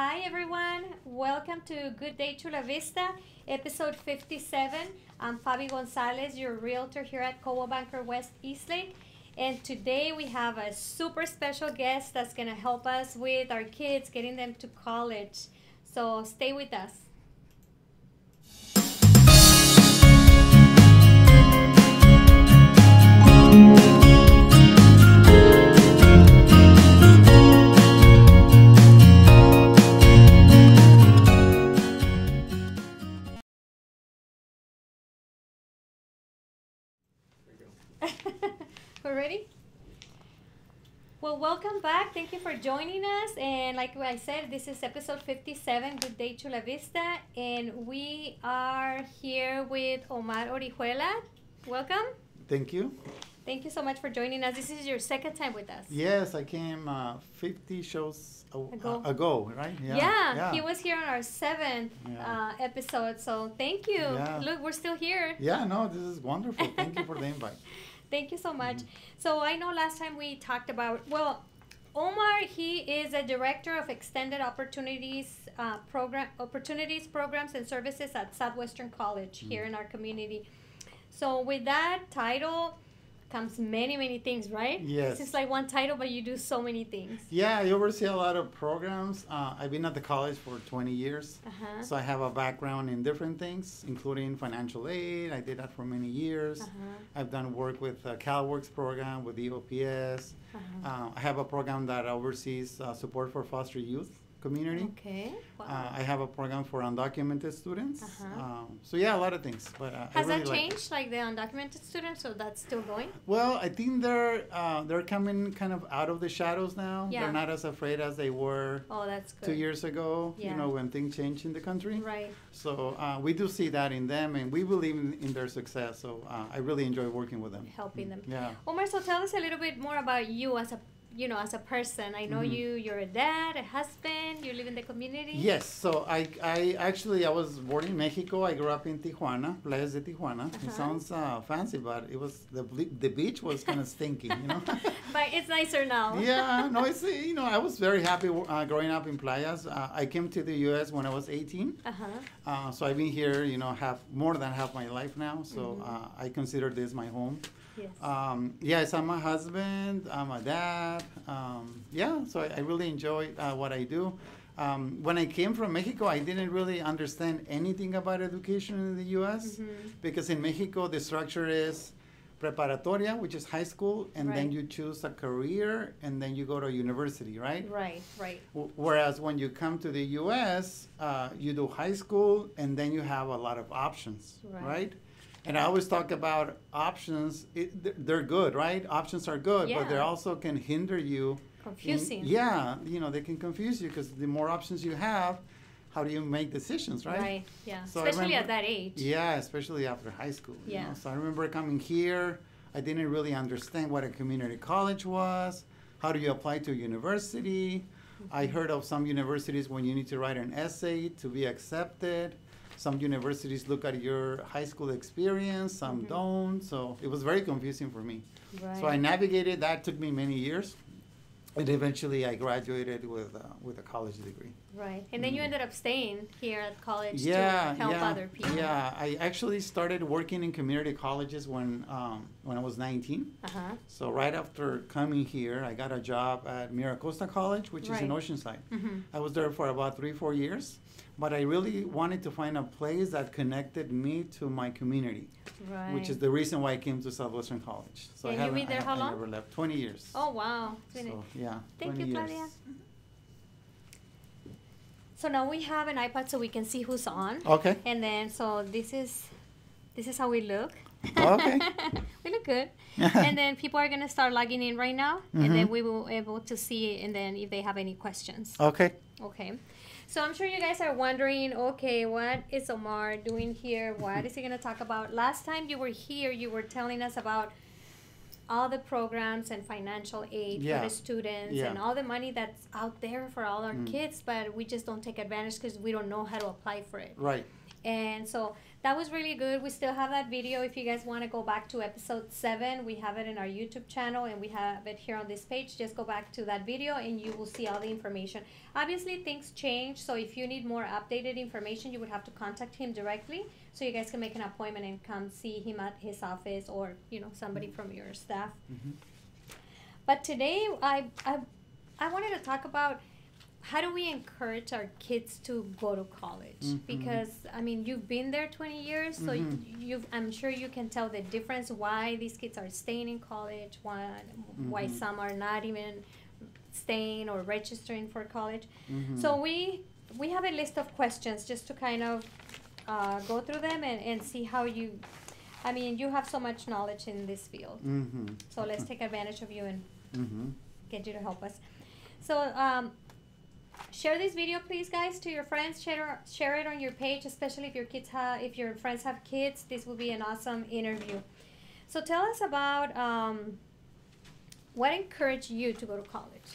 Hi everyone, welcome to Good Day Chula Vista, episode 57. I'm Faby Gonzalez, your realtor here at Coldwell Banker West Eastlake. And today we have a super special guest that's going to help us with our kids, getting them to college. So stay with us. We're ready? Well, welcome back. Thank you for joining us. And like I said, this is episode 57, Good Day Chula Vista. And we are here with Omar Orihuela. Welcome. Thank you. Thank you so much for joining us. This is your second time with us. Yes, I came 50 shows ago, right? Yeah, he was here on our seventh episode. So thank you. Yeah. Look, we're still here. Yeah, no, this is wonderful. Thank you for the invite. Thank you so much. So I know last time we talked about, well, Omar, he is a director of extended opportunities programs and services at Southwestern College here in our community. So with that title comes many things, right? Yes. It's like one title, but you do so many things. Yeah, I oversee a lot of programs. I've been at the college for 20 years. So I have a background in different things, including financial aid. I did that for many years. I've done work with CalWorks program, with the OPS. I have a program that oversees support for foster youth community. Okay. Wow. I have a program for undocumented students. So yeah, a lot of things. But has that changed, like the undocumented students, or that's still going? Well, I think they're coming kind of out of the shadows now. Yeah. They're not as afraid as they were. Oh, that's good. 2 years ago. Yeah. You know, when things changed in the country. Right. So we do see that in them, and we believe in their success. So I really enjoy working with them. Helping them. Yeah. Omar, so tell us a little bit more about you as a person. I know you're a dad, a husband, you live in the community. Yes, so I was born in Mexico. I grew up in Tijuana, Playas de Tijuana. It sounds fancy, but it was the beach was kind of stinky, you know. But it's nicer now. Yeah, no, it's I was very happy growing up in Playas. I came to the U.S. when I was 18. So I've been here, more than half my life now. So I consider this my home. Yes. Yes, I'm a husband, I'm a dad. So I really enjoy what I do. When I came from Mexico, I didn't really understand anything about education in the U.S. Because in Mexico, the structure is preparatoria, which is high school, and then you choose a career, and then you go to university, right? Right. Whereas when you come to the U.S., you do high school, and then you have a lot of options, right? And I always talk about options. They're good, right? Options are good, but they also can hinder you. Confusing. They can confuse you because the more options you have, how do you make decisions, right? Right, yeah. So especially at that age. Yeah, especially after high school. Yeah. So I remember coming here. I didn't really understand what a community college was. How do you apply to university? I heard of some universities when you need to write an essay to be accepted. Some universities look at your high school experience, some don't. So it was very confusing for me. Right. So I navigated that. Took me many years. And eventually I graduated with a college degree. Right. And then you ended up staying here at college to Yeah, help yeah, other people. Yeah, I actually started working in community colleges when I was 19. So right after coming here, I got a job at Miracosta College, which is in Oceanside. I was there for about 3-4 years. But I really wanted to find a place that connected me to my community, which is the reason why I came to Southwestern College. So you've been there how long? I never left. 20 years. Oh, wow. So, yeah, Thank 20 you, years. Claudia. So now we have an iPad so we can see who's on. Okay. And then, so this is how we look. Okay. We look good. And then people are going to start logging in right now. And then we will be able to see and then if they have any questions. Okay. Okay. So I'm sure you guys are wondering, okay, what is Omar doing here? What is he going to talk about? Last time you were here, you were telling us about all the programs and financial aid for the students and all the money that's out there for all our kids, but we just don't take advantage because we don't know how to apply for it. Right. And so That was really good. We still have that video. If you guys want to go back to episode 7, we have it in our YouTube channel and we have it here on this page. Just go back to that video and you will see all the information. Obviously, things change. So if you need more updated information, you would have to contact him directly. So you guys can make an appointment and come see him at his office or, you know, somebody from your staff. Mm-hmm. But today, I wanted to talk about how do we encourage our kids to go to college? Mm-hmm. Because, I mean, you've been there 20 years, so I'm sure you can tell the difference why these kids are staying in college, why some are not even staying or registering for college. So we have a list of questions just to kind of go through them and see how you, I mean, you have so much knowledge in this field. So let's take advantage of you and get you to help us. So, share this video, please, guys, to your friends. Share it on your page, especially if your friends have kids. This will be an awesome interview. So tell us about what encouraged you to go to college.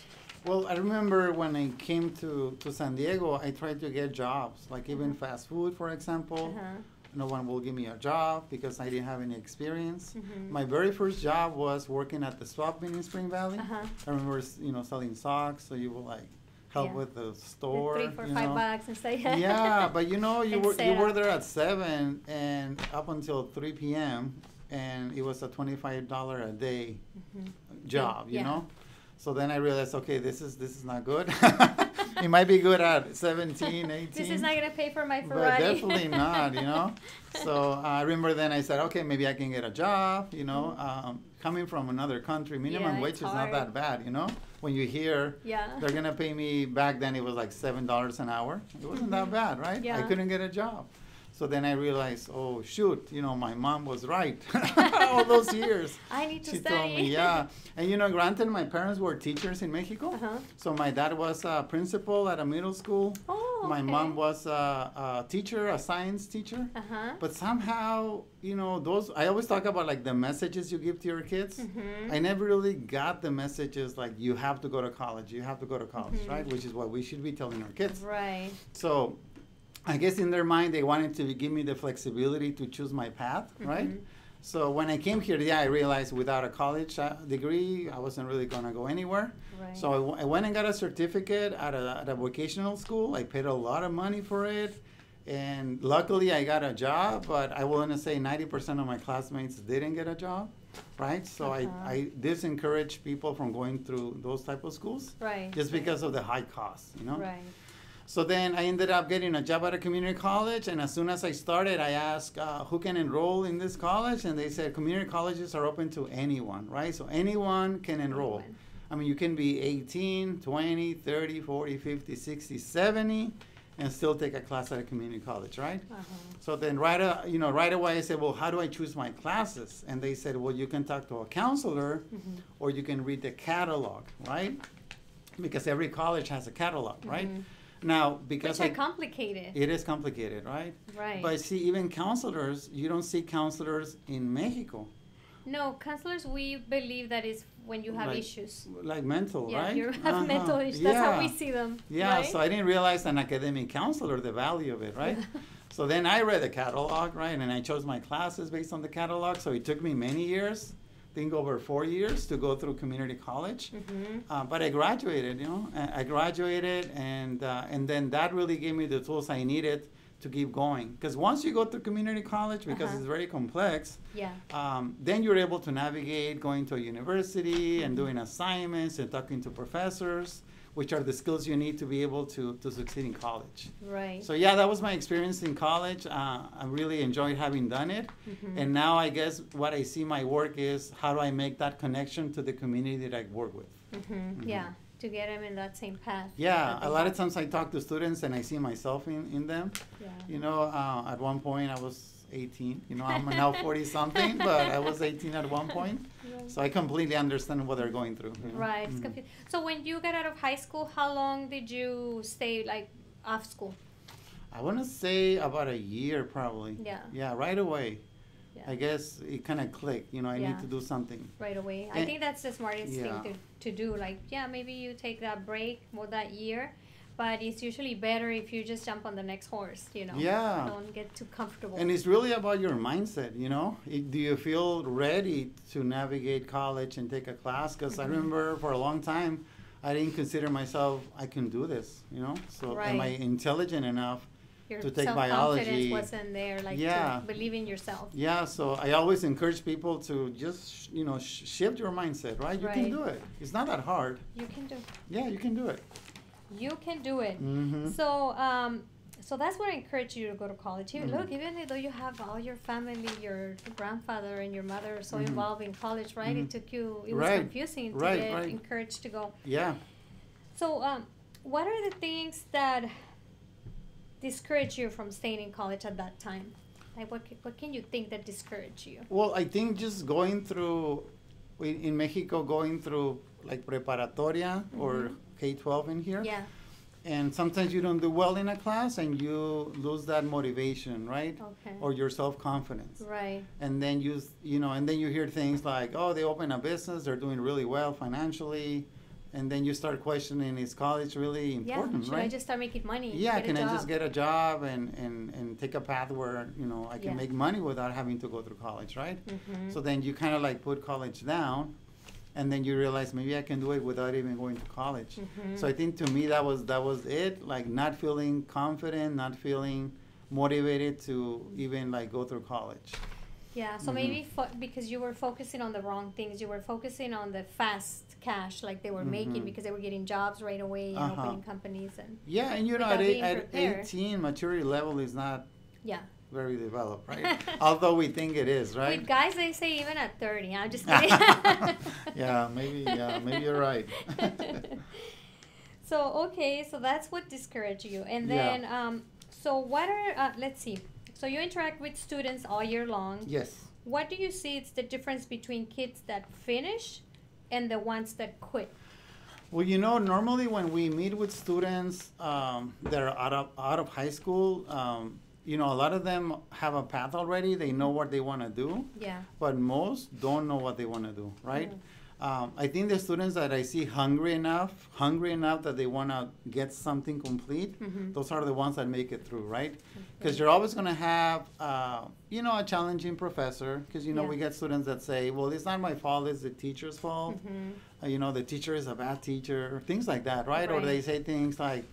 Well, I remember when I came to San Diego, I tried to get jobs, like even fast food, for example. No one will give me a job because I didn't have any experience. My very first job was working at the swap meet in Spring Valley. I remember, you know, selling socks, so you will like help with the store. The $3, $4, $5 and stuff. Yeah, but you know, you were there at 7 and up until 3 p.m. and it was a $25 a day job, you know. So then I realized, okay, this is not good. It might be good at 17, 18. This is not going to pay for my Ferrari. But definitely not, you know. So I remember then I said, okay, maybe I can get a job, you know. Coming from another country, minimum wage is not that bad, you know. When you hear they're going to pay me, back then it was like $7 an hour. It wasn't that bad, right? I couldn't get a job. So then I realized, oh, shoot, you know, my mom was right all those years. I need to she study. Told me, yeah. And, you know, granted, my parents were teachers in Mexico. So my dad was a principal at a middle school. My mom was a teacher, a science teacher. But somehow, you know, I always talk about, like, the messages you give to your kids. I never really got the messages, like, you have to go to college, you have to go to college, right? Which is what we should be telling our kids. Right. So I guess in their mind, they wanted to give me the flexibility to choose my path, right? So when I came here, I realized without a college degree, I wasn't really going to go anywhere. Right. So I went and got a certificate at a vocational school. I paid a lot of money for it. And luckily, I got a job, but I want to say 90% of my classmates didn't get a job, right? So I discourage people from going through those type of schools. Right. Just because of the high cost, you know? Right. So then I ended up getting a job at a community college, and as soon as I started, I asked who can enroll in this college, and they said community colleges are open to anyone, right? So anyone can enroll. I mean, you can be 18, 20, 30, 40, 50, 60, 70, and still take a class at a community college, right? So then right away I said, well, how do I choose my classes? And they said, well, you can talk to a counselor, or you can read the catalog, right? Because every college has a catalog, right? Now, because Which are complicated. It is complicated, right? Right. But see, even counselors, you don't see counselors in Mexico. No, counselors, we believe that is when you have issues. Like mental, right? Yeah, you have mental issues. That's how we see them. Yeah, right? So I didn't realize an academic counselor, the value of it, right? So then I read the catalog, right? And I chose my classes based on the catalog. So it took me many years. I think over 4 years to go through community college, but I graduated. You know, I graduated, and then that really gave me the tools I needed to keep going. Because once you go through community college, because it's very complex, then you're able to navigate going to a university and doing assignments and talking to professors, which are the skills you need to be able to succeed in college. Right. So yeah, that was my experience in college. I really enjoyed having done it. And now I guess what I see my work is how do I make that connection to the community that I work with. Yeah, to get them in that same path. Yeah, a lot of times I talk to students and I see myself in them. Yeah. You know, at one point I was 18. You know, I'm now 40-something, but I was 18 at one point. So I completely understand what they're going through. You know? Right. So when you got out of high school, how long did you stay, like, off school? I want to say about a year, probably. Yeah. Yeah, right away. Yeah. I guess it kind of clicked. You know, I need to do something. Right away. I think that's the smartest thing to do. Like, maybe you take that break, that year. but it's usually better if you just jump on the next horse, you know. Yeah. Don't get too comfortable. And it's really about your mindset, you know. Do you feel ready to navigate college and take a class? Because I remember for a long time, I didn't consider myself, I can do this, you know. So am I intelligent enough your to take self-confidence biology? Wasn't there, like to believe in yourself. Yeah, so I always encourage people to just, you know, shift your mindset, right? You can do it. It's not that hard. You can do it. Yeah, you can do it. You can do it. Mm-hmm. So that's what I encourage you to go to college. Look, even though you have all your family, your grandfather and your mother are so involved in college, right? It took you, it was confusing to get encouraged to go. Yeah. So what are the things that discourage you from staying in college at that time? Like what can you think that discouraged you? Well, I think just going through, in Mexico, going through like preparatoria or K-12 in here. Yeah. And sometimes you don't do well in a class and you lose that motivation, right? Okay. Or your self-confidence. Right. And then you hear things like, oh, they open a business, they're doing really well financially. And then you start questioning, is college really important, should right? I just start making money? Yeah, can I just get a job and take a path where, you know, I can make money without having to go through college, right? So then you kind of like put college down. And then you realize maybe I can do it without even going to college. So I think to me that was it, like not feeling confident, not feeling motivated to even like go through college. Yeah, so maybe because you were focusing on the wrong things. You were focusing on the fast cash like they were making because they were getting jobs right away and opening companies. And yeah, and you know, at 18, maturity level is not very developed, right? Although we think it is, right? With guys, they say even at 30. I'm just kidding. Yeah, maybe you're right. So that's what discouraged you. And then, so what are, let's see. So you interact with students all year long. Yes. What do you see is the difference between kids that finish and the ones that quit? Well, you know, normally when we meet with students that are out of high school, you know, a lot of them have a path already. They know what they want to do. Yeah. But most don't know what they want to do, right? I think the students that I see hungry enough that they want to get something complete, those are the ones that make it through, right? Because you're always going to have, you know, a challenging professor. Because, you know, we get students that say, well, it's not my fault, it's the teacher's fault. You know, the teacher is a bad teacher, things like that, right? Or they say things like,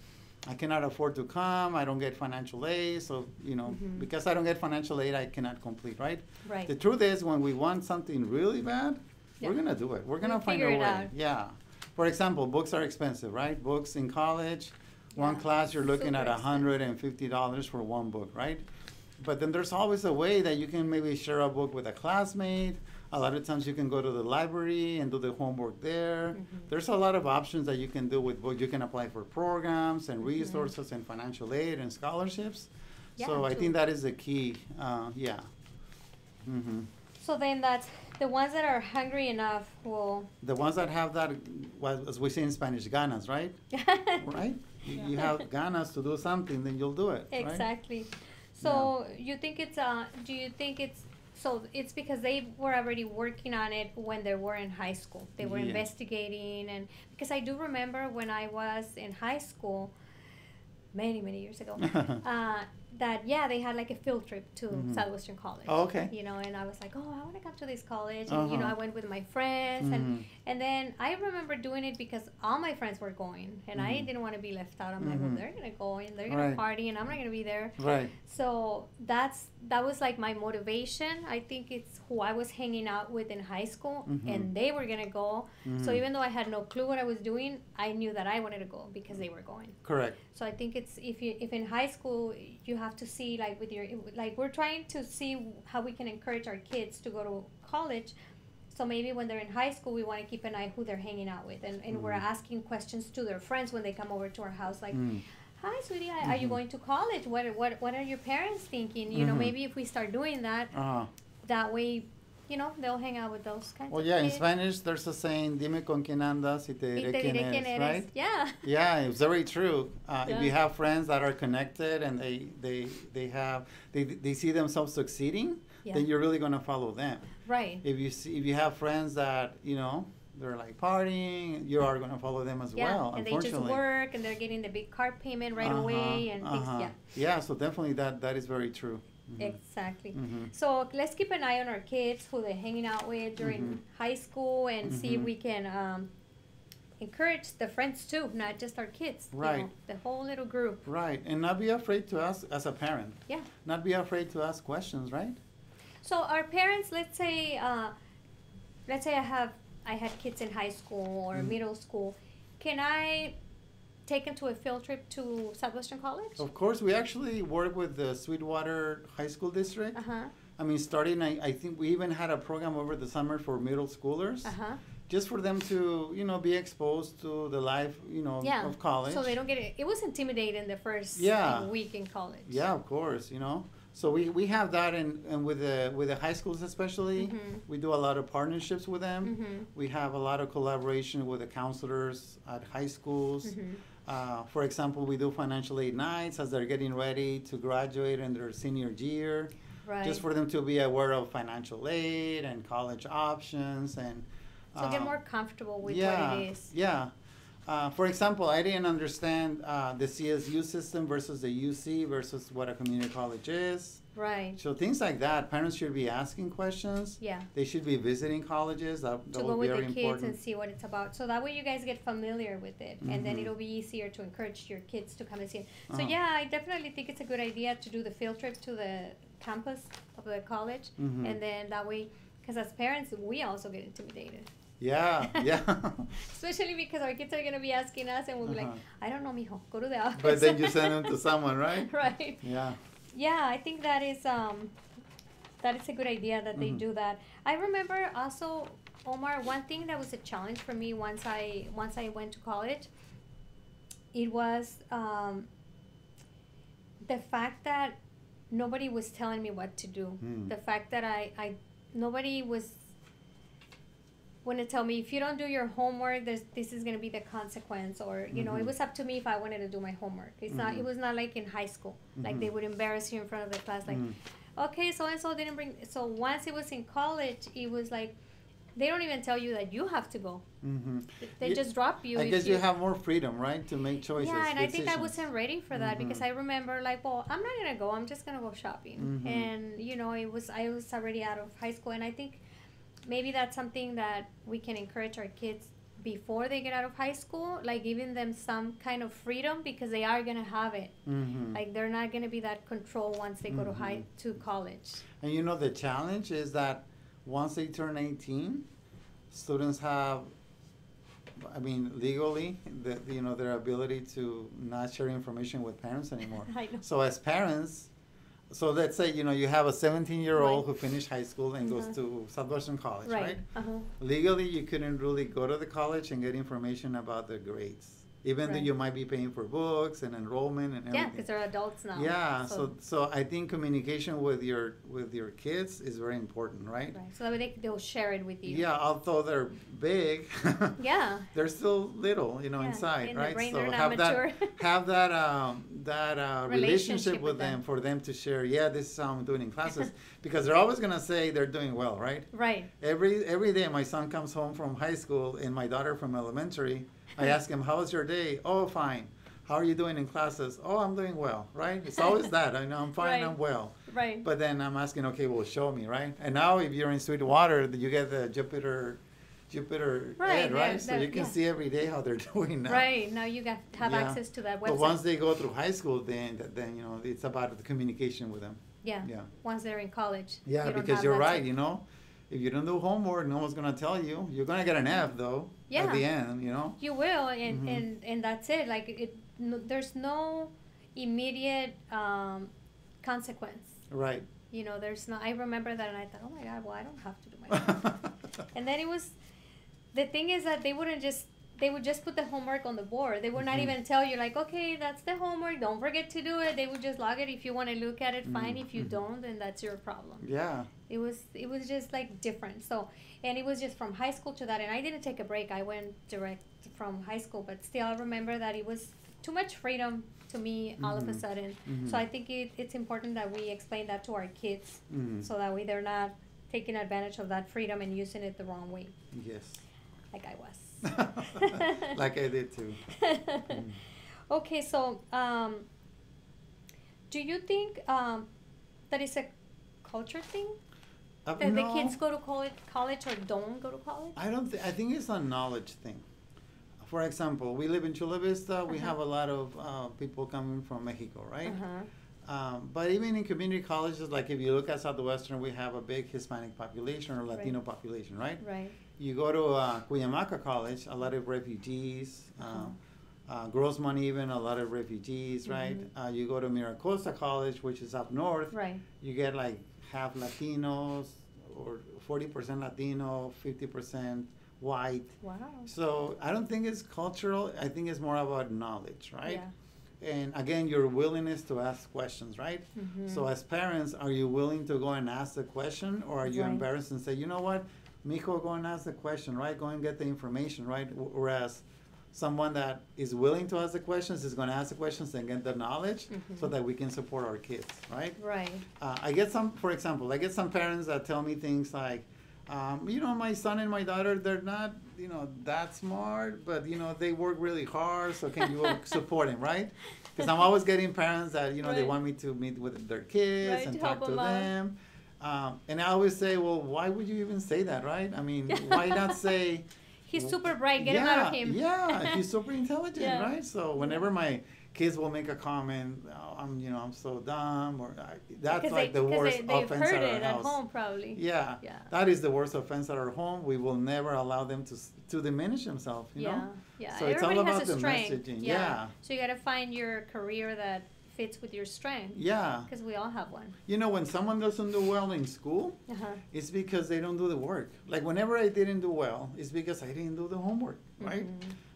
I cannot afford to come, I don't get financial aid, so, you know, because I don't get financial aid, I cannot complete, right? Right. The truth is, when we want something really bad, we're going to do it. We're going to find a way. Out. Yeah. For example, books are expensive, right? Books in college, one class, you're looking at $150 for one book, right? But then there's always a way that you can maybe share a book with a classmate. A lot of times you can go to the library and do the homework there. There's a lot of options that you can do with books. You can apply for programs and resources and financial aid and scholarships. Yeah, so I think that is the key. So then that's the ones that are hungry enough will... The ones that have that, well, as we say in Spanish, ganas, right? Right? You have ganas to do something, then you'll do it. Exactly. Right? So you think it's, do you think so it's because they were already working on it when they were in high school. They were investigating, and because I do remember when I was in high school, many years ago, that they had like a field trip to Southwestern College. Oh, okay. You know, and I was like, I want to come to this college, and you know, I went with my friends, and then I remember doing it because all my friends were going, and I didn't want to be left out. I'm like, well, they're gonna go and they're gonna party, and I'm not gonna be there. Right. So that was like my motivation. I think it's who I was hanging out with in high school, and they were gonna go. So even though I had no clue what I was doing, I knew that I wanted to go because they were going. Correct. So I think it's if in high school you have to see like we're trying to see how we can encourage our kids to go to college. So maybe when they're in high school, we want to keep an eye who they're hanging out with, and we're asking questions to their friends when they come over to our house, like, "Hi, sweetie, are you going to college? What are your parents thinking?" You know, maybe if we start doing that, that way, you know, they'll hang out with those kinds of kids. In Spanish, there's a saying, "Dime con quién andas y te diré quién eres," right? Yeah. Yeah, it's very true. If you have friends that are connected and they see themselves succeeding, then you're really going to follow them. Right. If you have friends that, you know, they're like partying, you are going to follow them as well, and they just work and they're getting the big car payment right away and things, Yeah, so definitely that is very true. Exactly. So let's keep an eye on our kids who they're hanging out with during high school and see if we can encourage the friends too, not just our kids. Right. You know, the whole little group. Right, and not be afraid to ask as a parent. Yeah. Not be afraid to ask questions, right? So our parents, let's say I had kids in high school or middle school. Can I take them to a field trip to Southwestern College? Of course, we actually work with the Sweetwater High School District. I mean, starting, I think we even had a program over the summer for middle schoolers. Just for them to, you know, be exposed to the life, you know, of college. So they don't get it. It was intimidating the first week in college. Yeah, of course, you know. So we have that, and with the high schools especially, we do a lot of partnerships with them. We have a lot of collaboration with the counselors at high schools. For example, we do financial aid nights as they're getting ready to graduate in their senior year. Right. Just for them to be aware of financial aid and college options and. So get more comfortable with what it is. Yeah. For example, I didn't understand the CSU system versus the UC versus what a community college is. Right. So things like that, parents should be asking questions. Yeah. They should be visiting colleges. That to go with the kids and see what it's about. So that way you guys get familiar with it. And then it'll be easier to encourage your kids to come and see it. So yeah, I definitely think it's a good idea to do the field trip to the campus of the college. And then that way, because as parents, we also get intimidated. Yeah, yeah. Especially because our kids are going to be asking us and we'll be like, I don't know, mijo, go to the office. But then you send them to someone, right? Right. Yeah. Yeah, I think that is a good idea that they do that. I remember also, Omar, one thing that was a challenge for me once I went to college, it was the fact that nobody was telling me what to do. The fact that nobody was want to tell me, if you don't do your homework, this is going to be the consequence, or you know, it was up to me if I wanted to do my homework. It's not. It was not like in high school, like they would embarrass you in front of the class, like, okay, so and so didn't bring. So once it was in college, it was like they don't even tell you that you have to go. They just drop you. I guess you have more freedom, right, to make choices. Yeah, and I think I wasn't ready for that because I remember like, well, I'm not gonna go. I'm just gonna go shopping, and you know, I was already out of high school, and I think. Maybe that's something that we can encourage our kids before they get out of high school, like giving them some kind of freedom because they are going to have it. Like they're not going to be that control once they go to college. And you know, the challenge is that once they turn 18, students have, I mean, legally, you know, their ability to not share information with parents anymore. I know. So as parents, so let's say, you know, you have a 17-year-old who finished high school and goes to Southwestern College, right? Legally, you couldn't really go to the college and get information about their grades. Even though you might be paying for books and enrollment and everything. Yeah, because they're adults now. Yeah, so I think communication with your kids is very important, right? Right. So that they'll share it with you. Yeah, although they're big. Yeah. They're still little, you know, inside, in right? The brain, so they're not have mature. that relationship with them for them to share. Yeah, this is how I'm doing in classes, because they're always gonna say they're doing well, right? Right. Every day, my son comes home from high school and my daughter from elementary. I ask him, "How was your day?" "Oh, fine." "How are you doing in classes?" "Oh, I'm doing well." Right? It's always that. I know I'm fine. Right. I'm well. Right. But then I'm asking, okay, well, show me, right? And now, if you're in Sweetwater, you get the Jupiter Ed, right? So you can see every day how they're doing now. Right. Now you have access to that website. But once they go through high school, then you know, it's about the communication with them. Yeah. Yeah. Once they're in college. Yeah, because you're right. You know, if you don't do homework, no one's gonna tell you. You're gonna get an F though. Yeah. At the end, you know. You will, and that's it. Like there's no immediate consequence. Right. You know, there's no. I remember that, and I thought, oh my God, well, I don't have to do my homework. And then it was, the thing is that they would just put the homework on the board. They would not even tell you, like, okay, that's the homework. Don't forget to do it. They would just log it. If you want to look at it, fine. If you don't, then that's your problem. Yeah. It was just like different. So, and it was just from high school to that. And I didn't take a break. I went direct from high school. But still, I remember that it was too much freedom to me all of a sudden. So I think it's important that we explain that to our kids, so that way they're not taking advantage of that freedom and using it the wrong way. Yes. like I was. Like I did too. Okay, so do you think that is a culture thing? That the kids go to college or don't go to college? I don't. I think it's a knowledge thing. For example, we live in Chula Vista. We have a lot of people coming from Mexico, right? But even in community colleges, like if you look at Southwestern, we have a big Hispanic population or Latino population, right? Right. You go to Cuyamaca College, a lot of refugees. Grossman even, a lot of refugees, right? You go to Miracosta College, which is up north. Right. You get like half Latinos or 40% Latino, 50% white. Wow. So I don't think it's cultural. I think it's more about knowledge, right? Yeah. And again, your willingness to ask questions, right? So as parents, are you willing to go and ask the question, or are you embarrassed and say, you know what, Mijo, go and ask the question, right? Go and get the information, right? Whereas someone that is willing to ask the questions is going to ask the questions and get the knowledge so that we can support our kids, right? Right. I get some, for example, I get some parents that tell me things like, you know, my son and my daughter, they're not, you know, that smart, but, you know, they work really hard, so can you support them, right? Because I'm always getting parents that, you know, they want me to meet with their kids and talk to them. And I always say, well, why would you even say that, right? I mean, why not say... He's super bright. Get him out of him. Yeah, he's super intelligent, right? So whenever my kids will make a comment, oh, I'm so dumb, or that's like the worst offense at our house. They've heard it at home, probably. Yeah, that is the worst offense at our home. We will never allow them to diminish themselves. You know? Yeah. So everybody it's all about has a the strength. messaging. Yeah. So you got to find your career that fits with your strength. Yeah. Because we all have one. You know, when someone doesn't do well in school, it's because they don't do the work. Like whenever I didn't do well, it's because I didn't do the homework, right?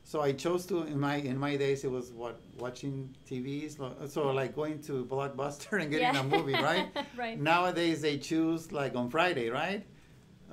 So I chose to, in my days, it was watching TVs. So like going to Blockbuster and getting a movie, right? Right. Nowadays they choose like on Friday, right?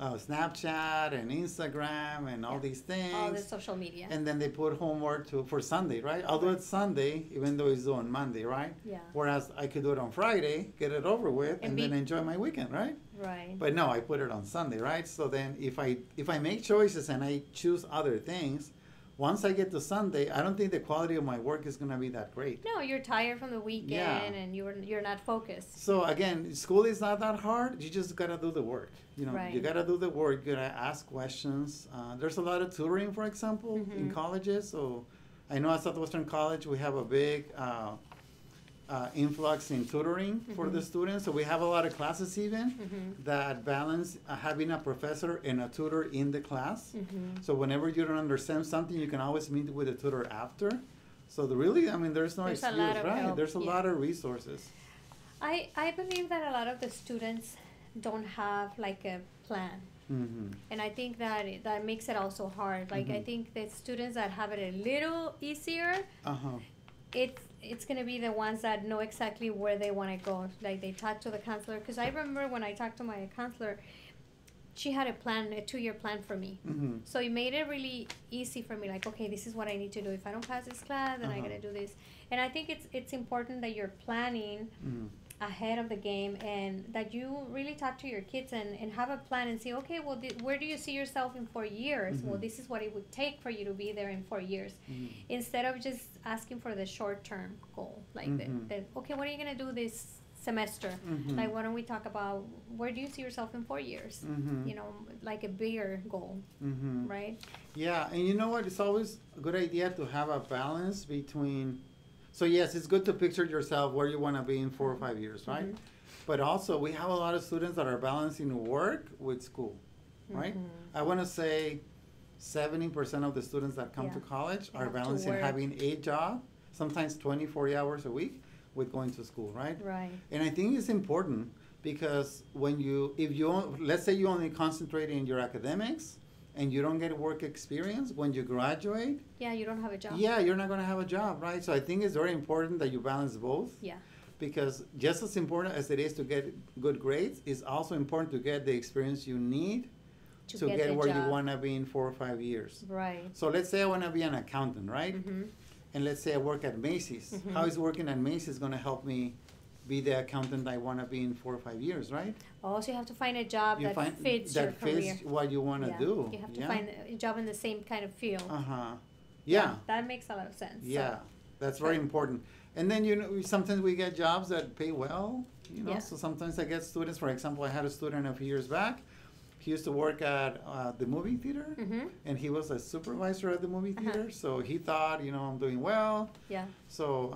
Snapchat and Instagram and all these things. All the social media. And then they put homework for Sunday, right? I'll do it Sunday, even though it's due on Monday, right? Yeah. Whereas I could do it on Friday, get it over with, and then enjoy my weekend, right? Right. But no, I put it on Sunday, right? So then if I make choices and I choose other things, once I get to Sunday, I don't think the quality of my work is going to be that great. No, you're tired from the weekend and you're not focused. So again, school is not that hard. You just got to do the work. You know, you got to do the work. You got to ask questions. There's a lot of tutoring, for example, in colleges. So I know at Southwestern College, we have a big influx in tutoring for the students. So we have a lot of classes even that balance having a professor and a tutor in the class. So whenever you don't understand something, you can always meet with a tutor after. So there's no excuse, right? There's a lot of resources. I believe that a lot of the students don't have like a plan. And I think that makes it also hard. Like I think the students that have it a little easier, it's going to be the ones that know exactly where they want to go. Like they talk to the counselor. Because I remember when I talked to my counselor, she had a 2-year plan for me. So it made it really easy for me. Like, okay, this is what I need to do. If I don't pass this class, then I got to do this. And I think it's important that you're planning ahead of the game and that you really talk to your kids and have a plan and say, okay, well, where do you see yourself in 4 years? Well, this is what it would take for you to be there in 4 years. Instead of just asking for the short-term goal. Like, okay, what are you going to do this semester? Like, why don't we talk about where do you see yourself in 4 years? You know, like a bigger goal, right? Yeah, and you know what? It's always a good idea to have a balance between... So yes, it's good to picture yourself where you want to be in 4 or 5 years, right? But also, we have a lot of students that are balancing work with school, right? I want to say 70% of the students that come to college are balancing having a job, sometimes 24 hours a week, with going to school, right? Right. And I think it's important because let's say you only concentrate in your academics, and you don't get work experience, when you graduate... Yeah, you don't have a job. Yeah, you're not going to have a job, right? So I think it's very important that you balance both. Yeah. Because just as important as it is to get good grades, it's also important to get the experience you need to get where you want to be in 4 or 5 years. Right. So let's say I want to be an accountant, right? And let's say I work at Macy's. How is working at Macy's going to help me be the accountant I want to be in 4 or 5 years, right? Oh, so you have to find a job that fits your career. That fits what you want to do. You have to find a job in the same kind of field. Yeah. That makes a lot of sense. Yeah, that's very important. And then, sometimes we get jobs that pay well, so sometimes I get students. For example, I had a student a few years back. He used to work at the movie theater, and he was a supervisor at the movie theater. So he thought, I'm doing well. Yeah. So,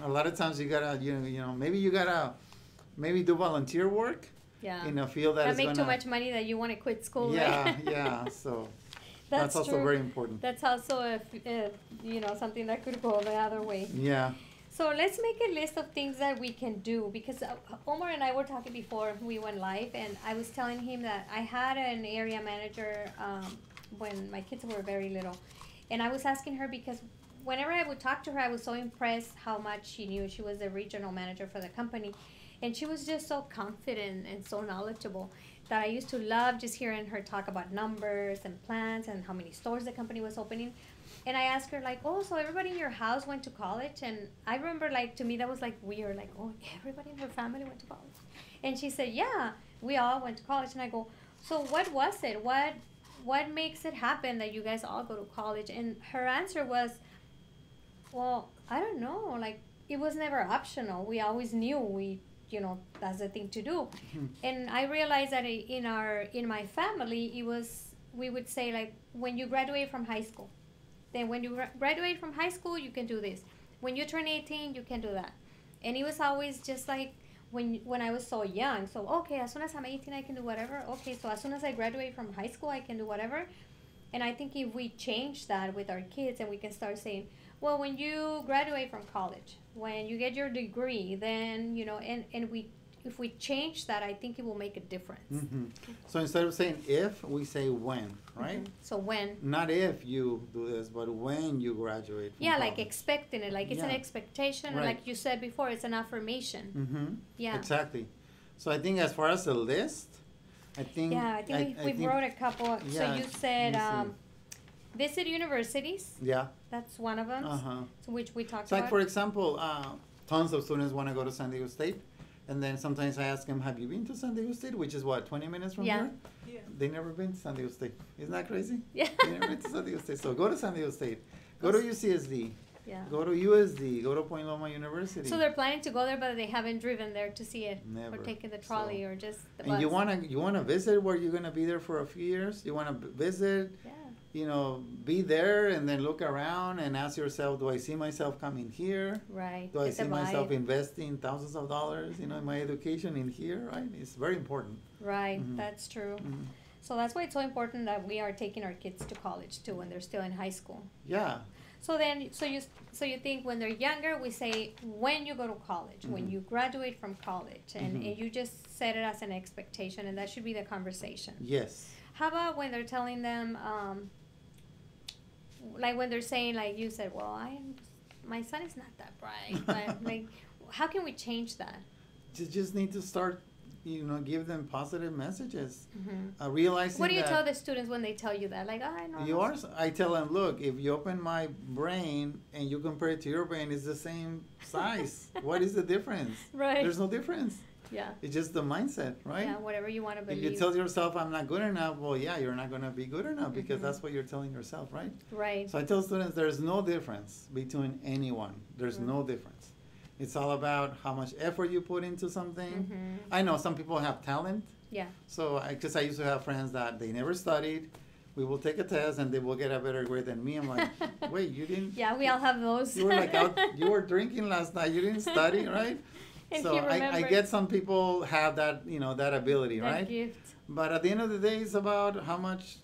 a lot of times you gotta, maybe do volunteer work. Yeah. In a field that is make too much money that you want to quit school. Yeah, right? yeah. So that's also true. very important. That's also something that could go the other way. Yeah. So let's make a list of things that we can do, because Omar and I were talking before we went live, and I was telling him that I had an area manager when my kids were very little, and I was asking her because whenever I would talk to her, I was so impressed how much she knew. She was the regional manager for the company, and she was just so confident and so knowledgeable that I used to love just hearing her talk about numbers and plans and how many stores the company was opening. And I asked her, like, oh, so everybody in your house went to college? And I remember, like, to me, that was, like, weird. Like, oh, everybody in her family went to college. And she said, yeah, we all went to college. And I go, so what was it? What makes it happen that you guys all go to college? And her answer was, well, I don't know. Like, it was never optional. We always knew that's the thing to do. And I realized that in my family, we would say, like, when you graduate from high school, then when you graduate from high school, you can do this. When you turn 18, you can do that. And it was always just like when I was so young. So, okay, as soon as I'm 18, I can do whatever. Okay, so as soon as I graduate from high school, I can do whatever. And I think if we change that with our kids and we can start saying, well, when you graduate from college, when you get your degree, then, if we change that, I think it will make a difference. So instead of saying if, we say when, right? So when. Not if you do this, but when you graduate from college. Like expecting it. Like it's an expectation. Right. Like you said before, it's an affirmation. Yeah. Exactly. So I think as far as the list, I think we wrote a couple. So you said visit universities. Yeah. That's one of them. So which we talked about. Like, for example, tons of students want to go to San Diego State. And then sometimes I ask them, have you been to San Diego State? Which is what, 20 minutes from here? Yeah. They never been to San Diego State. Isn't that crazy? Yeah. They never been to San Diego State. So go to San Diego State. Go to UCSD. Yeah. Go to USD. Go to Point Loma University. So they're planning to go there, but they haven't driven there to see it. Never. Or taken the trolley or just the and bus. you wanna visit where you're gonna be there for a few years? You wanna visit? Yeah. Be there and then look around and ask yourself, do I see myself coming here? Right. Do I see myself investing thousands of dollars, in my education in here, right? It's very important. Right, that's true. So that's why it's so important that we are taking our kids to college too when they're still in high school. Yeah. So you think when they're younger, we say when you go to college, when you graduate from college, and you just set it as an expectation, and that should be the conversation. Yes. How about when they're telling them, like when they're saying, like you said, well, my son is not that bright, but like, how can we change that? You just need to start, give them positive messages. Realizing what do you tell the students when they tell you that? Like, I know. I tell them, look, if you open my brain and you compare it to your brain, it's the same size. What is the difference? Right. There's no difference. Yeah. It's just the mindset, right? Yeah, whatever you want to believe. If you tell yourself, I'm not good enough, well, yeah, you're not going to be good enough because that's what you're telling yourself, right? Right. So I tell students there's no difference between anyone. There's no difference. It's all about how much effort you put into something. I know some people have talent. Yeah. So, because I used to have friends that they never studied. We will take a test and they will get a better grade than me. I'm like, wait, you didn't? Yeah, we all have those. You were like you were drinking last night. You didn't study, right? And so I get some people have that, that ability, that right? Gift. But at the end of the day, it's about how much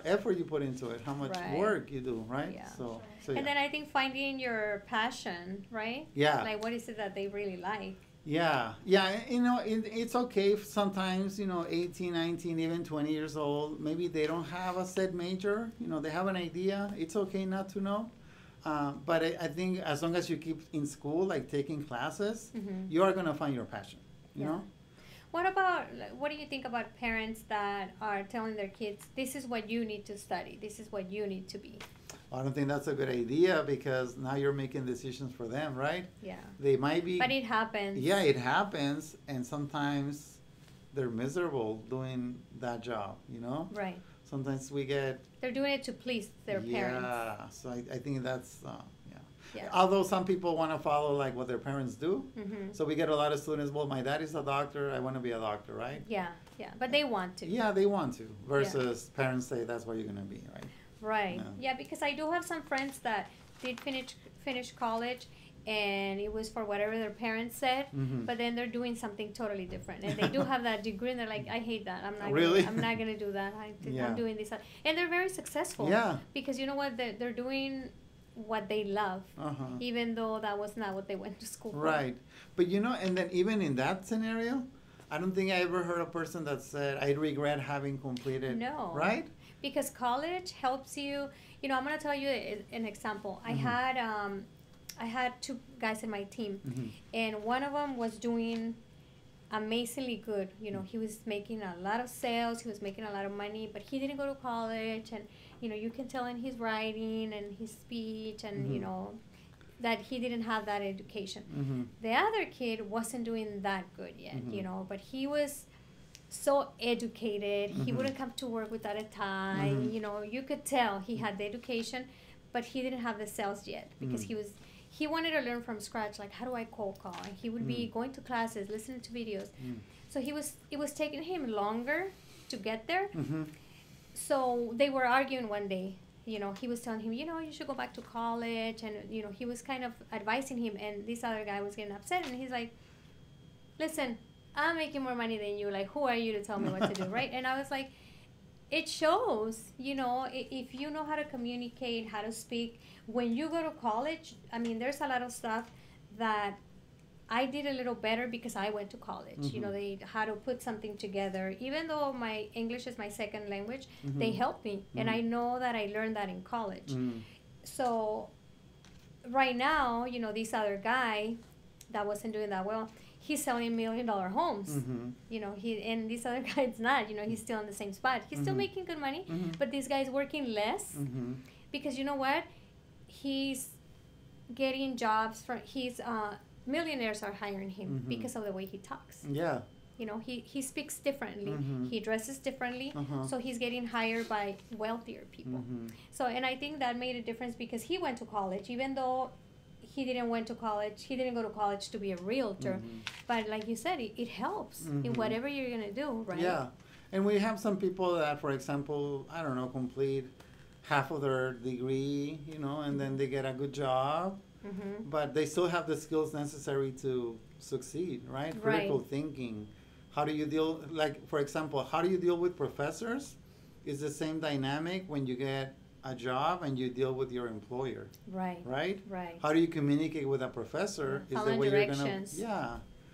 effort you put into it, how much work you do, right? Yeah. So and then I think finding your passion, right? Yeah. Like what is it that they really like? Yeah. It's okay if sometimes, 18, 19, even 20 years old, maybe they don't have a set major, they have an idea. It's okay not to know. But I think as long as you keep in school, like taking classes, you are going to find your passion, you know? What do you think about parents that are telling their kids, this is what you need to study, this is what you need to be? I don't think that's a good idea because now you're making decisions for them, right? Yeah. They might be. But it happens. Yeah, it happens, and sometimes they're miserable doing that job, you know? Right. Sometimes we get. They're doing it to please their parents. Yeah, so I think that's, Yeah. Although some people want to follow like what their parents do. Mm-hmm. So we get a lot of students, well, my dad is a doctor, I want to be a doctor, right? Yeah, but they want to. Yeah, they want to, versus parents say that's what you're going to be, right? Right. Yeah, because I do have some friends that did finish college, and it was for whatever their parents said, but then they're doing something totally different, and they do have that degree, and they're like, I hate that. I'm not. Really? I'm not gonna do that. I'm doing this, and they're very successful. Yeah. Because you know what? They're doing what they love, even though that was not what they went to school for. Right. But you know, and then even in that scenario, I don't think I ever heard a person that said, I regret having completed. No. Right? Because college helps you. You know, I'm going to tell you an example. I had two guys in my team, and one of them was doing amazingly good. You know, he was making a lot of sales, he was making a lot of money, but he didn't go to college, and you know, you can tell in his writing and his speech, and you know, that he didn't have that education. The other kid wasn't doing that good yet, you know, but he was so educated. He wouldn't come to work without a tie. You know, you could tell he had the education, but he didn't have the sales yet because he wanted to learn from scratch, like, how do I cold call? And he would be going to classes, listening to videos. So it was taking him longer to get there. So they were arguing one day. You know, he was telling him, you know, you should go back to college. And, you know, he was kind of advising him. And this other guy was getting upset. And he's like, listen, I'm making more money than you. Like, who are you to tell me what to do, right? And I was like, it shows, you know, if you know how to communicate, how to speak. When you go to college, I mean, there's a lot of stuff that I did a little better because I went to college. You know, how to put something together. Even though my English is my second language, they helped me. And I know that I learned that in college. So right now, you know, this other guy that wasn't doing that well, he's selling $1 million homes. You know, and this other guy's not. You know, he's still in the same spot. He's still making good money, but this guy's working less because you know what? He's getting jobs from millionaires are hiring him because of the way he talks. Yeah. You know, he speaks differently. He dresses differently. So he's getting hired by wealthier people. So, and I think that made a difference because he went to college, even though he didn't go to college to be a realtor. But like you said, it helps in whatever you're going to do, right? Yeah. And we have some people that, for example, I don't know, complete half of their degree, you know, and then they get a good job. But they still have the skills necessary to succeed, right? Critical thinking. How do you deal, like, for example, how do you deal with professors? It's the same dynamic when you get a job and you deal with your employer. Right? How do you communicate with a professor? Is the way directions. You're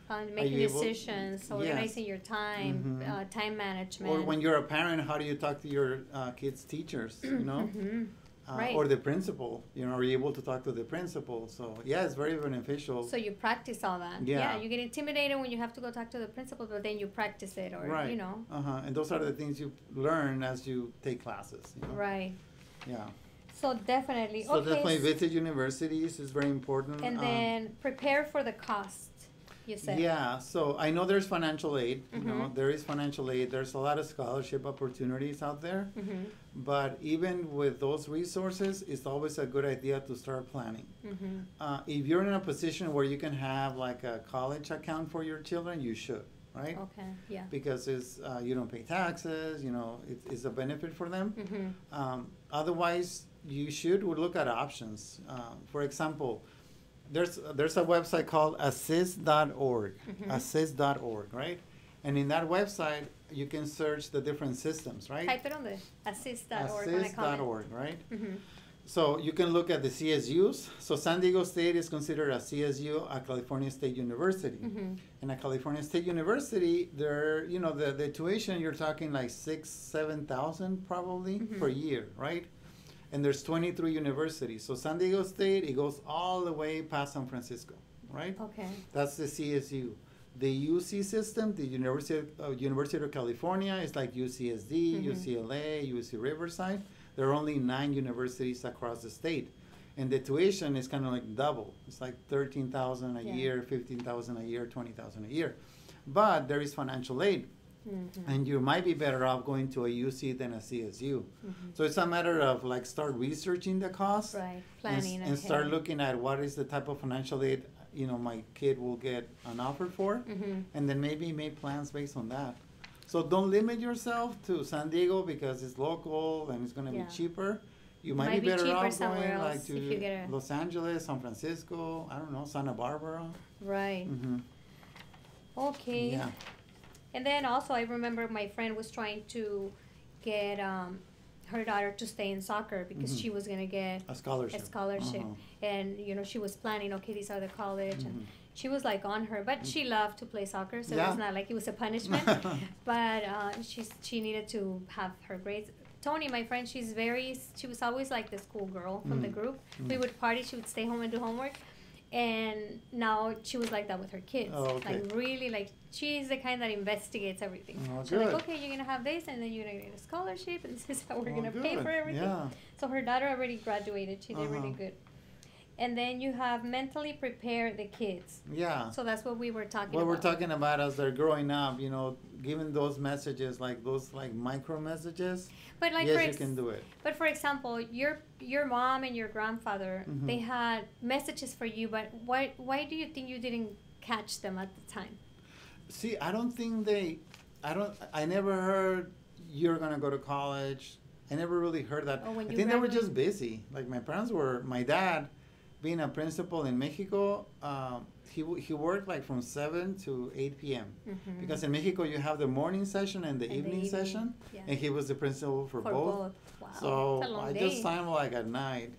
going to, making decisions, organizing your time, time management. Or when you're a parent, how do you talk to your kids' teachers, you know? Or the principal, you know, are you able to talk to the principal? So, yeah, it's very beneficial. So you practice all that. Yeah, you get intimidated when you have to go talk to the principal, but then you practice it, or, you know. And those are the things you learn as you take classes. You know? Right. Yeah. So definitely. So definitely visit universities is very important. And then prepare for the cost. You said. Yeah, so I know there's financial aid. You know, there is financial aid. There's a lot of scholarship opportunities out there. But even with those resources, it's always a good idea to start planning. If you're in a position where you can have like a college account for your children, you should, right? Okay, yeah. Because it's you don't pay taxes. You know, it's a benefit for them. Otherwise, you should look at options. For example, there's a website called assist.org, assist.org, right? And in that website, you can search the different systems, right? Type it on the assist.org. Assist.org, right? So you can look at the CSUs. So San Diego State is considered a CSU, a California State University. And a California State University, they're, you know, the tuition, you're talking like 6,000-7,000 probably per year, right? And there's 23 universities. So San Diego State, it goes all the way past San Francisco, right? Okay. That's the CSU. The UC system, the University of California, is like UCSD, UCLA, UC Riverside. there are only 9 universities across the state. And the tuition is kind of like double. It's like $13,000 a year, $15,000 a year, $20,000 a year. But there is financial aid. And you might be better off going to a UC than a CSU. So it's a matter of like start researching the cost, right? Planning and start looking at what is the type of financial aid my kid will get an offer for, and then maybe make plans based on that. So don't limit yourself to San Diego because it's local and it's going to be cheaper. You might be better off going like to Los Angeles, San Francisco, I don't know, Santa Barbara. Right. Okay. Yeah. And then also, I remember my friend was trying to get her daughter to stay in soccer because she was going to get a scholarship. And, she was planning, okay, these are the college. And she was like on her, but she loved to play soccer, so it was not like it was a punishment. But she needed to have her grades. Tony, my friend, she was always like the school girl from the group. We would party, she would stay home and do homework. And now she was like that with her kids. Like really, like she's the kind that investigates everything. She's like, okay, you're gonna have this, and then you're gonna get a scholarship, and this is how we're gonna pay for everything. Yeah. So her daughter already graduated. She did really good. And then you have mentally prepare the kids. Yeah. So that's what we were talking about. What we're talking about as they're growing up, giving those messages, like those like micro messages. But like yes, you can do it. But for example, your mom and your grandfather, they had messages for you, but why do you think you didn't catch them at the time? See, I don't think I never heard you're gonna go to college. I never really heard that. I think they were just busy. Like my dad, being a principal in Mexico, he worked like from 7 to 8 p.m. Because in Mexico you have the morning session and the evening session, and he was the principal for both. Wow. So I just saw him like at night,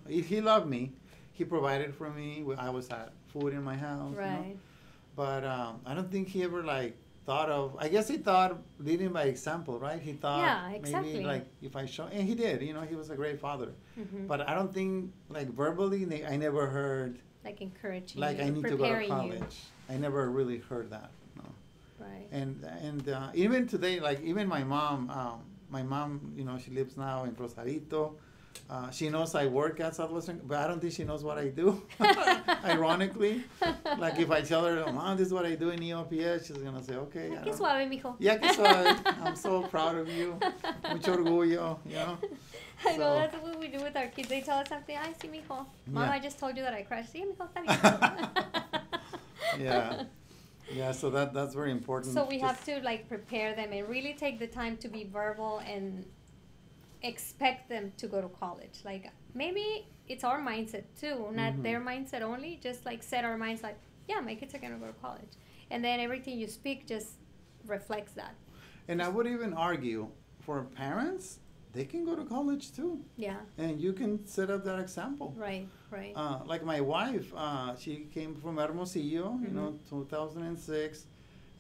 He loved me. He provided for me. I always had food in my house. Right. But I don't think he ever like thought of, I guess he thought leading by example, right? He thought maybe like if I show, and he did, he was a great father. But I don't think like verbally, I never heard like encouraging like you, I need to go to college. You. I never really heard that. No. Right. And even today, like even my mom, she lives now in Rosarito. She knows I work at Southwestern, but I don't think she knows what I do. Ironically, like if I tell her, oh, Mom, this is what I do in EOPS, she's gonna say, okay. Qué suave, mijo. Yeah, qué suave. I'm so proud of you. Mucho orgullo, I know, that's what we do with our kids. They tell us something, ay, sí, mijo. Mom, I just told you that I crashed. Sí, mijo, está bien. Yeah. Yeah, so that's very important. So we have to like prepare them and really take the time to be verbal and expect them to go to college. Like maybe it's our mindset too, not their mindset only. Just like set our minds like, yeah, my kids are gonna go to college, and then everything you speak just reflects that. And I would even argue for parents, they can go to college too. Yeah. And you can set up that example. Right. Like my wife, she came from Hermosillo, 2006.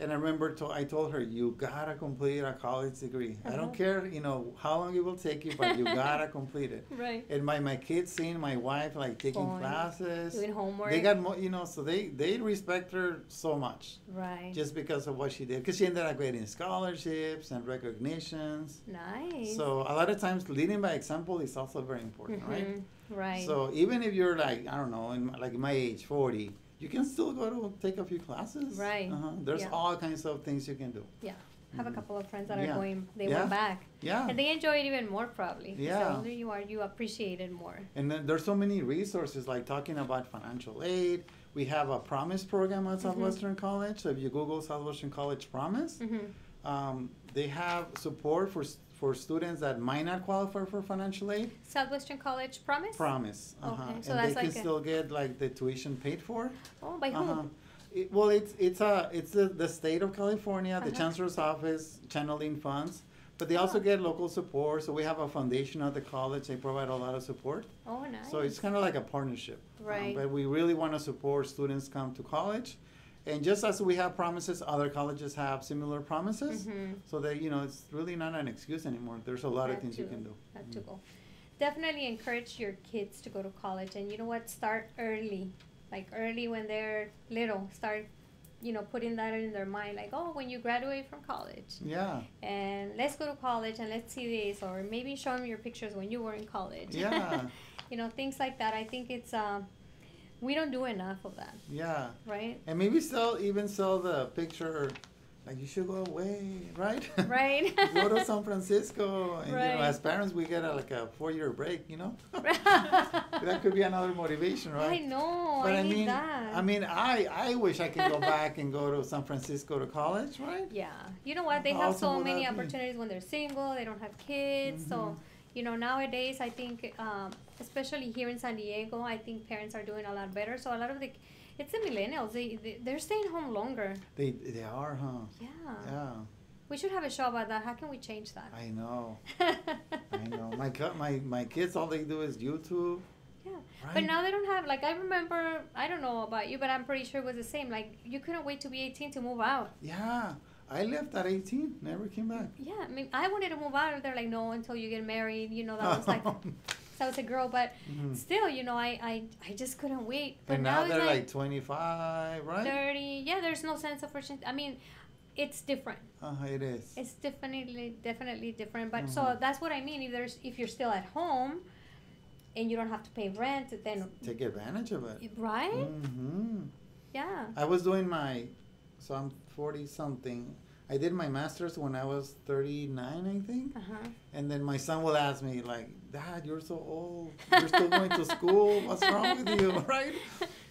And I remember I told her, you gotta complete a college degree. I don't care, how long it will take you, but you gotta complete it. Right. And my kids seeing my wife like taking classes, doing homework. They got more, so they respect her so much. Right. Just because of what she did, because she ended up getting scholarships and recognitions. Nice. So a lot of times, leading by example is also very important, right? Right. So even if you're like, I don't know, like my age, 40. You can still go to take a few classes. Right. There's all kinds of things you can do. Yeah. I have a couple of friends that are going, they went back. Yeah. And they enjoy it even more probably. Yeah. The older you are, you appreciate it more. And then there's so many resources like talking about financial aid. We have a Promise program at Southwestern College. So if you Google Southwestern College Promise, they have support for students that might not qualify for financial aid. Southwestern College Promise? Promise. Okay. So and that's they can still get like the tuition paid for. Oh, by whom? It's the state of California, the chancellor's office channeling funds, but they also get local support. So we have a foundation at the college. They provide a lot of support. Oh, nice. So it's kind of like a partnership. Right. But we really want to support students come to college. And just as we have promises, other colleges have similar promises. So that, it's really not an excuse anymore. There's a lot of things you can do. Have to go. Definitely encourage your kids to go to college. And you know what? Start early. Like early when they're little. Start putting that in their mind, like, oh, when you graduate from college. Yeah. And let's go to college and let's see this, or maybe show them your pictures when you were in college. Yeah. Things like that. I think it's we don't do enough of that. Yeah. Right. And maybe even sell the picture. Like, you should go away, right? Right. Go to San Francisco. And, right. As parents, we get a 4-year break, That could be another motivation, right? I know. But I need that. I wish I could go back and go to San Francisco to college, right? Yeah. You know what? They have so many opportunities when they're single. They don't have kids. So, nowadays, I think, especially here in San Diego, I think parents are doing a lot better. So a lot of it's the millennials. They're staying home longer. They are, huh? Yeah. Yeah. We should have a show about that. How can we change that? I know. I know. My kids, all they do is YouTube. Yeah. Right? But now they don't have, I remember, I don't know about you, but I'm pretty sure it was the same. You couldn't wait to be 18 to move out. Yeah. I left at 18. Never came back. Yeah. I wanted to move out. They're like, no, until you get married. That was so I was a girl, but still, I just couldn't wait. But and now they're like 25, right? 30. Yeah, there's no sense of urgency. It's different. It is. It's definitely different. But so that's what I mean. If you're still at home and you don't have to pay rent, then take advantage of it. Right? Mm-hmm. Yeah. I was doing so I'm 40 something. I did my master's when I was 39, I think. And then my son will ask me, like, Dad, you're so old. You're still going to school. What's wrong with you, right?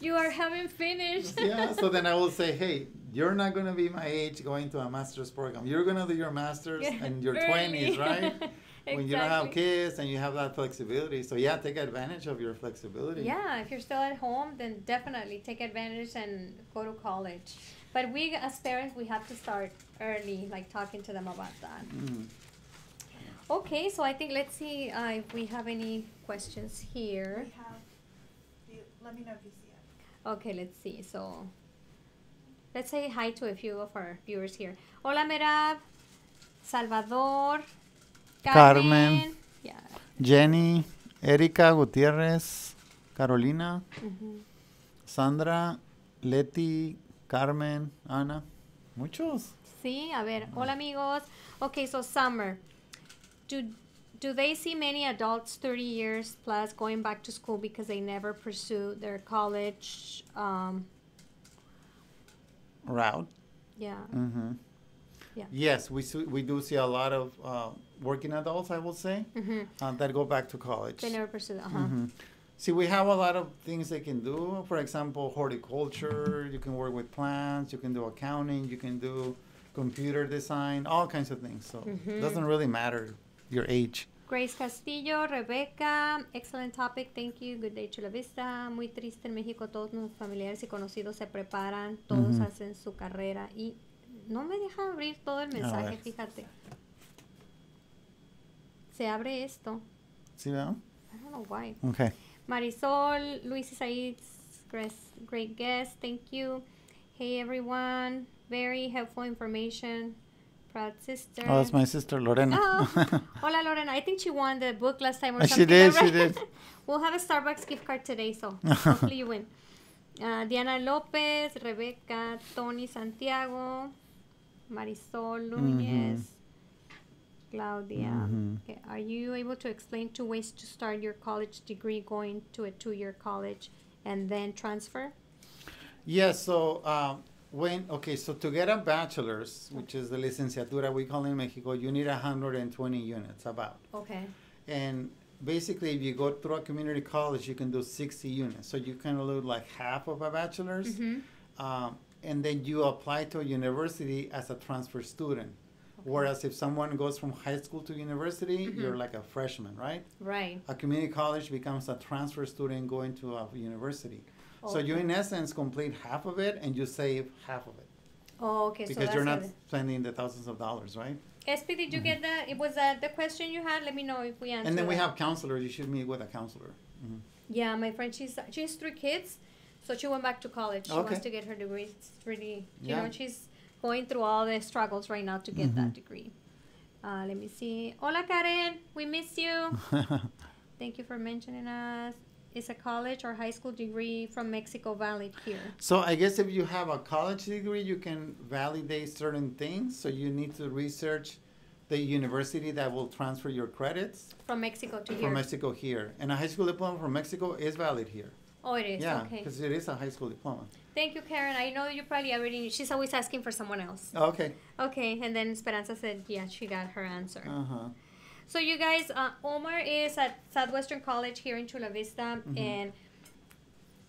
You haven't finished. Yeah, so then I will say, hey, you're not going to be my age going to a master's program. You're going to do your master's in your 20s, right? Exactly. When you don't have kids and you have that flexibility. So, yeah, take advantage of your flexibility. Yeah, if you're still at home, then definitely take advantage and go to college. But we, as parents, we have to start early, talking to them about that. Okay, so I think let's see if we have any questions here. We have. Let me know if you see it. Okay, let's see. So let's say hi to a few of our viewers here. Hola, Merab, Salvador, Carmen. Yeah. Jenny, Erika Gutierrez, Carolina, Sandra, Leti, Carmen, Ana, muchos. Sí, a ver, hola amigos. Okay, so Summer, do they see many adults 30 years plus going back to school because they never pursue their college route? Yeah. Mm-hmm. Yeah. Yes, we do see a lot of working adults, I will say, that go back to college. They never pursue that. See, we have a lot of things they can do. For example, horticulture, you can work with plants, you can do accounting, you can do computer design, all kinds of things. So it doesn't really matter your age. Grace Castillo, Rebecca, excellent topic, thank you. Good day, Chula Vista. Muy triste en México, todos nuestros familiares y conocidos se preparan, todos hacen su carrera y no me deja abrir todo el mensaje, fíjate. Se abre esto. ¿Sí, veo? I don't know why. Okay. Marisol, Luis Isaíz, great guest, thank you. Hey everyone, very helpful information. Proud sister. Oh, that's my sister, Lorena. Oh. Hola, Lorena. I think she won the book last time or something. She did, right? she did. We'll have a Starbucks gift card today, so hopefully you win. Diana Lopez, Rebecca, Tony Santiago, Marisol Núñez, Claudia. Okay. Are you able to explain 2 ways to start your college degree, going to a 2-year college and then transfer? Yes, so so to get a bachelor's, which is the licenciatura we call in Mexico, you need 120 units about. Okay. And basically, if you go through a community college, you can do 60 units. So you can do like half of a bachelor's. And then you apply to a university as a transfer student. Okay. Whereas if someone goes from high school to university, you're like a freshman, right? Right. A community college becomes a transfer student going to a university. Okay. So you, in essence, complete half of it and you save half of it. Oh, okay. Because you're not spending the thousands of dollars, right? SP, did you get that? Was that the question you had? Let me know if we answered. And then we have counselors. You should meet with a counselor. Yeah, my friend, she has 3 kids, so she went back to college. She wants to get her degree. It's really, you know, she's going through all the struggles right now to get that degree. Let me see. Hola, Karen. We miss you. Thank you for mentioning us. is a college or high school degree from Mexico valid here? So I guess if you have a college degree, you can validate certain things. So you need to research the university that will transfer your credits. From Mexico to here? From Mexico here. And a high school diploma from Mexico is valid here. Oh, it is? Yeah, okay. because it is a high school diploma. Thank you, Karen. I know you probably already, she's always asking for someone else. Okay. Okay, and then Esperanza said, yeah, she got her answer. Uh-huh. So you guys, Omar is at Southwestern College here in Chula Vista, and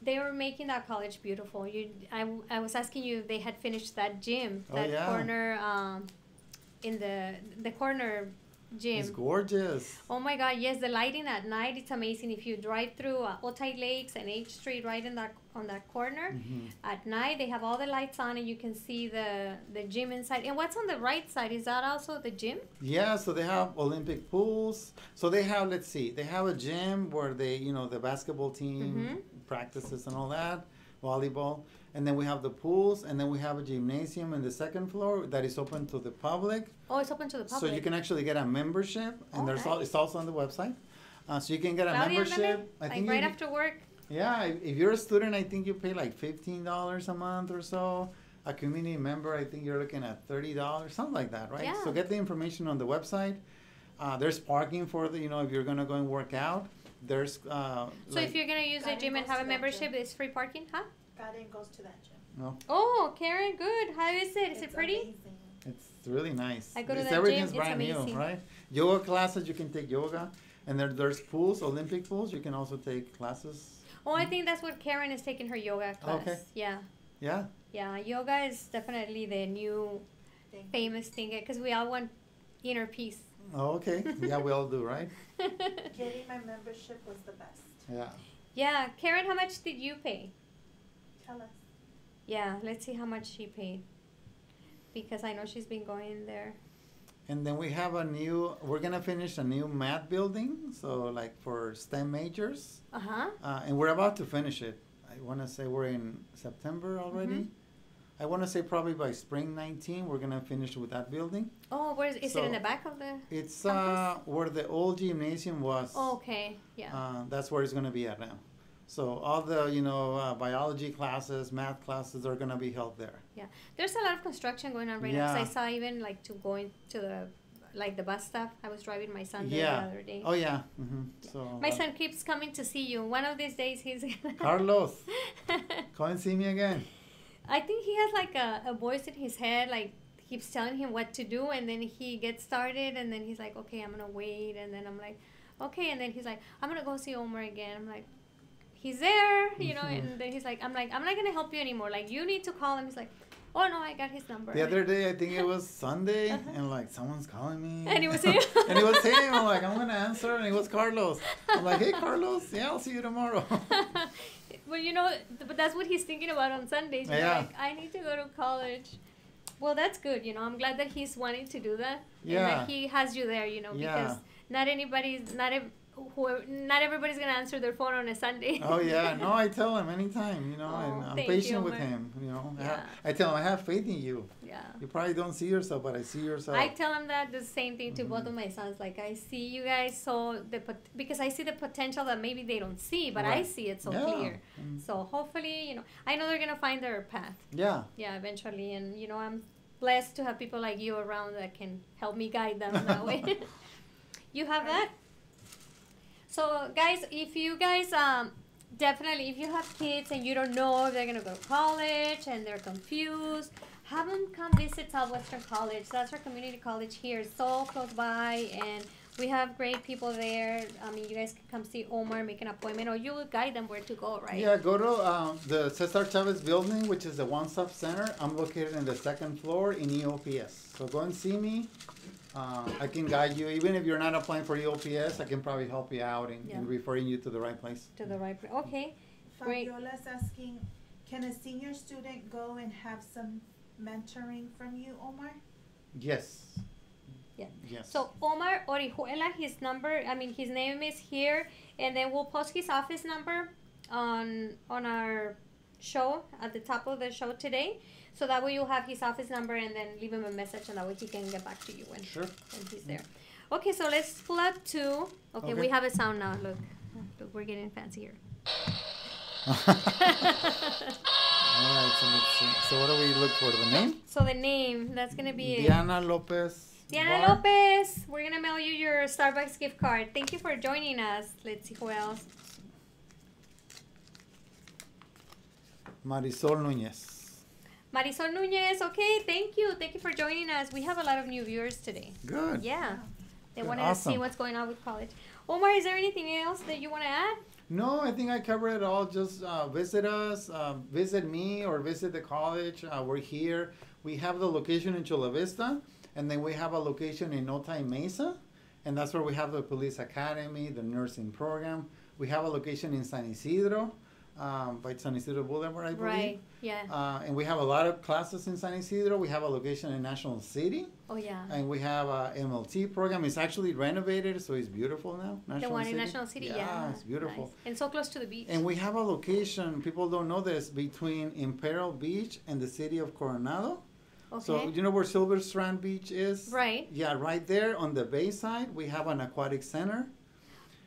they were making that college beautiful. I was asking you if they had finished that gym, that corner, in the corner gym. It's gorgeous. Oh my God, yes, the lighting at night, it's amazing. If you drive through Otay Lakes and H Street right on that corner, at night they have all the lights on and you can see the gym inside. And what's on the right side, is that also the gym? Yeah, so they have Olympic pools. So they have, let's see, they have a gym where they, the basketball team practices and all that, volleyball. And then we have the pools, and then we have a gymnasium in the second floor that is open to the public. Oh, it's open to the public. So you can actually get a membership, and it's also on the website. So you can get a membership. I think right after work. Yeah, if you're a student, I think you pay like $15 a month or so. A community member, I think you're looking at $30, something like that, right? Yeah. So get the information on the website. There's parking for the, if you're gonna go and work out. There's. So if you're gonna use the gym and have a membership, it's free parking, huh? Karen goes to that gym. No. Oh, Karen, good. How is it? Is it pretty? Amazing. It's really nice. I go to that everything's gym. brand new, right? Yoga classes, you can take yoga. And there's pools, Olympic pools. You can also take classes. Oh, I think that's what Karen is taking her yoga class. Okay. Yeah. Yeah? Yeah, yoga is definitely the new famous thing because we all want inner peace. Oh, okay. Yeah, we all do, right? Getting my membership was the best. Yeah. Yeah. Karen, how much did you pay? Tell us. Yeah, let's see how much she paid. Because I know she's been going there. And then we have we're going to finish a new math building. So like for STEM majors. Uh-huh. And we're about to finish it. I want to say we're in September already. I want to say probably by spring 19, we're going to finish with that building. Oh, where is it in the back of the It's campus? Where the old gymnasium was. Oh, okay, yeah. That's where it's going to be at now. So all the, biology classes, math classes are going to be held there. Yeah. There's a lot of construction going on right now. 'Cause I saw even going to the bus stop. I was driving my son there the other day. Oh, yeah. So my son keeps coming to see you. One of these days he's Carlos, come and see me again. I think he has like a voice in his head, like keeps telling him what to do, and then he gets started, and then he's like, okay, I'm gonna wait, and then I'm like, okay, and then he's like, I'm gonna go see Omar again. I'm like, he's there, and then he's like, I'm not gonna help you anymore. Like, you need to call him. He's like, oh no, I got his number. The other day, I think it was Sunday, and like someone's calling me. And it was him. And it was him. I'm like, I'm gonna answer, and it was Carlos. I'm like, hey Carlos, yeah, I'll see you tomorrow. Well, but that's what he's thinking about on Sundays. Like, I need to go to college. Well, that's good. I'm glad that he's wanting to do that. Yeah. And that he has you there. Because not everybody's gonna answer their phone on a Sunday. Oh yeah, no, I tell him anytime, and I'm patient with him. I tell him I have faith in you. Yeah. You probably don't see yourself, but I see yourself. I tell him that the same thing to both of my sons. Like, I see you guys because I see the potential that maybe they don't see, but I see it so clear. So hopefully, I know they're gonna find their path. Yeah. Yeah, eventually, and I'm blessed to have people like you around that can help me guide them that way. You have that? So, guys, if you guys definitely, if you have kids and you don't know if they're going to go to college and they're confused, have them come visit Southwestern College. That's our community college here. It's so close by, and we have great people there. I mean, you guys can come see Omar, make an appointment, or you will guide them where to go, right? Yeah, go to the Cesar Chavez building, which is the one-stop center. I'm located in the second floor in EOPS. So go and see me. I can guide you. Even if you're not applying for EOPS, I can probably help you out in referring you to the right place. To the right place. Okay. Great. Fabiola's asking, can a senior student go and have some mentoring from you, Omar? Yes. Yeah. Yes. So Omar Orihuela, his name is here, and then we'll post his office number on our show at the top of the show today. So that way you'll have his office number, and then leave him a message, and that way he can get back to you when he's there. Okay, so let's pull up two. Okay, we have a sound now. Look, we're getting fancy here. All right, so let's see. So what do we look for? The name? So the name, that's going to be Diana Lopez. Diana Lopez. We're going to mail you your Starbucks gift card. Thank you for joining us. Let's see who else. Marisol Nunez. Marisol Nunez. Okay, thank you. Thank you for joining us. We have a lot of new viewers today. Good. Yeah. They Good. wanted Awesome. to see what's going on with college. Omar, is there anything else that you want to add? No, I think I covered it all. Just visit us, visit me, or visit the college. We're here. We have the location in Chula Vista, and then we have a location in Otay Mesa, and that's where we have the police academy, the nursing program. We have a location in San Isidro, by San Isidro Boulevard, I believe. Right, yeah. And we have a lot of classes in San Isidro. We have a location in National City. Oh, yeah. And we have a MLT program. It's actually renovated, so it's beautiful now. The one in National City, yeah. It's beautiful. Nice. And so close to the beach. And we have a location, people don't know this, between Imperial Beach and the city of Coronado. Okay. So you know where Silver Strand Beach is? Right. Yeah, right there on the bay side, we have an aquatic center.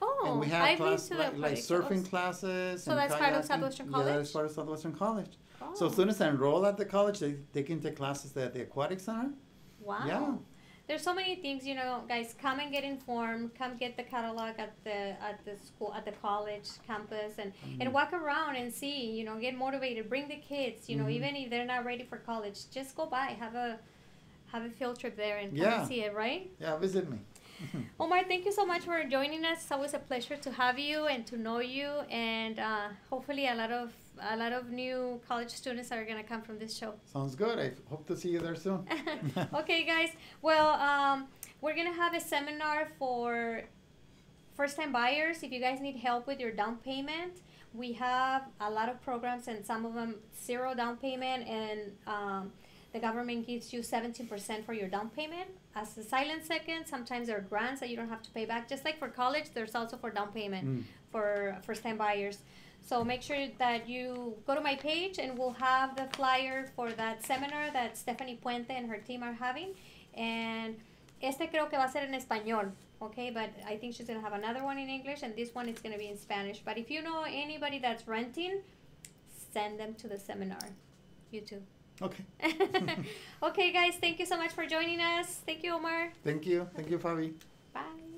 Oh, And we have I've been class, to the like aquatic classes. So and that's part of kayaking. Southwestern Yeah, College? that's part of Southwestern College. Oh. So students that enroll at the college, they can take classes at the aquatic center. Wow. Yeah. There's so many things, you know, guys. Come and get informed. Come get the catalog at the school, at the college campus, and walk around and see. You know, get motivated. Bring the kids. You know, even if they're not ready for college, just go by. Have a field trip there and come and see it. Right? Yeah, visit me. Omar, thank you so much for joining us. It's always a pleasure to have you and to know you, and hopefully a lot of new college students are gonna come from this show. Sounds good. I hope to see you there soon. Okay, guys. Well, we're gonna have a seminar for first-time buyers. If you guys need help with your down payment, we have a lot of programs, and some of them 0 down payment, and the government gives you 17% for your down payment. As a silent second, sometimes there are grants that you don't have to pay back. Just like for college, there's also for down payment for first-time buyers. So make sure that you go to my page, and we'll have the flyer for that seminar that Stephanie Puente and her team are having. And creo que va a ser en español, okay? But I think she's going to have another one in English, and this one is going to be in Spanish. But if you know anybody that's renting, send them to the seminar. You too. Okay. Okay, guys, thank you so much for joining us. Thank you, Omar. Thank you. Thank you, Faby. Bye.